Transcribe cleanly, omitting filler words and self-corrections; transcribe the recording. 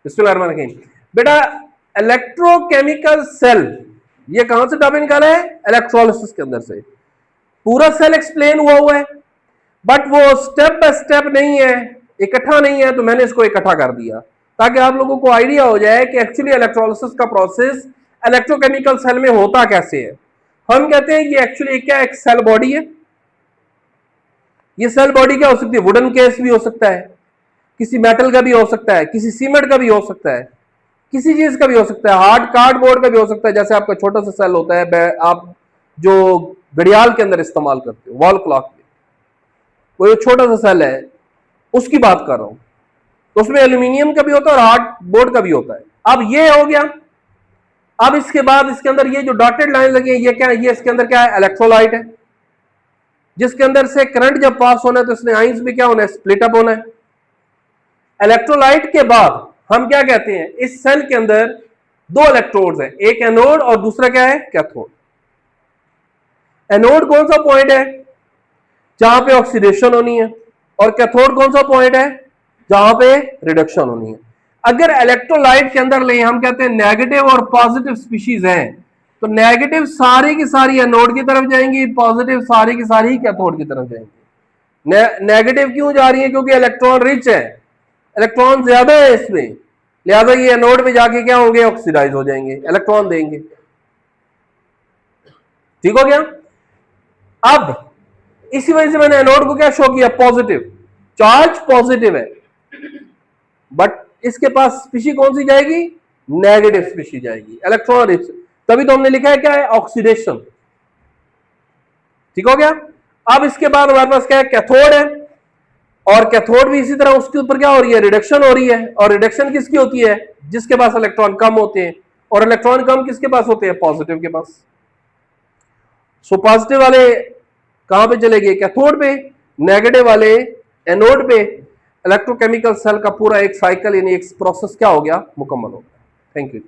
बिस्मिल्लाहिर्रहमानिर्रहीम। बेटा electrochemical cell ये कहां से टॉपिक निकाला है? इलेक्ट्रोलिसिस के अंदर से। पूरा सेल एक्सप्लेन हुआ है, बट वो स्टेप बाय स्टेप नहीं है, इकट्ठा नहीं है, तो मैंने इसको इकट्ठा कर दिया ताकि आप लोगों को आइडिया हो जाए कि एक्चुअली इलेक्ट्रोलिसिस का प्रोसेस इलेक्ट्रोकेमिकल सेल में होता कैसे है। हम कहते हैं कि एक्चुअली क्या एक सेल बॉडी है। ये सेल बॉडी क्या हो सकती है? वुडन केस भी हो सकता है, किसी मेटल का भी हो सकता है, किसी सीमेंट का भी हो सकता है, किसी चीज का भी हो सकता है, हार्ड कार्डबोर्ड का भी हो सकता है, जैसे आपका छोटा सा सेल होता है आप जो घड़ियाल के अंदर इस्तेमाल करते हो, वॉल क्लॉक में, वो छोटा सा सेल है, उसकी बात कर रहा हूं। तो उसमें एल्यूमिनियम का भी होता है और हार्ड बोर्ड का भी होता है। अब ये हो गया। अब इसके बाद इसके अंदर ये जो डॉटेड लाइन लगी है, ये क्या है? ये इसके अंदर क्या है? इलेक्ट्रोलाइट है, जिसके अंदर से करंट जब पास होना है तो इसने आइंस भी क्या होना है? स्प्लिट अप होना है। इलेक्ट्रोलाइट के बाद हम क्या कहते हैं? इस सेल के अंदर दो इलेक्ट्रोड्स हैं, एक एनोड और दूसरा क्या है? कैथोड। एनोड कौन सा पॉइंट है? जहां पे ऑक्सीडेशन होनी है, और कैथोड कौन सा पॉइंट है? जहां पे रिडक्शन होनी है। अगर इलेक्ट्रोलाइट के अंदर ले हम कहते हैं नेगेटिव और पॉजिटिव स्पीशीज हैं, तो नेगेटिव सारी की सारी एनोड की तरफ जाएंगी, पॉजिटिव सारी की सारी कैथोड की तरफ जाएंगी। नेगेटिव क्यों जा रही है? क्योंकि इलेक्ट्रॉन रिच है, इलेक्ट्रॉन ज्यादा है इसमें, लिहाजा ये एनोड में जाके क्या होंगे? ऑक्सीडाइज हो जाएंगे, इलेक्ट्रॉन देंगे। ठीक हो गया? अब इसी वजह से मैंने एनोड को क्या शो किया? पॉजिटिव चार्ज, पॉजिटिव है, बट इसके पास स्पीशी कौन सी जाएगी? नेगेटिव स्पीशी जाएगी, इलेक्ट्रॉन रिच। तभी तो हमने लिखा है क्या है? ऑक्सीडेशन। ठीक हो गया? अब इसके बाद हमारे पास क्या है? कैथोड है, और कैथोड भी इसी तरह उसके ऊपर क्या हो रही है? रिडक्शन हो रही है। और रिडक्शन किसकी होती है? जिसके पास इलेक्ट्रॉन कम होते हैं। और इलेक्ट्रॉन कम किसके पास होते हैं? पॉजिटिव के पास। सो पॉजिटिव वाले कहां पे चले गए? कैथोड पे। नेगेटिव वाले एनोड पे। इलेक्ट्रोकेमिकल सेल का पूरा एक साइकिल यानी एक प्रोसेस क्या हो गया? मुकम्मल हो गया। Thank you.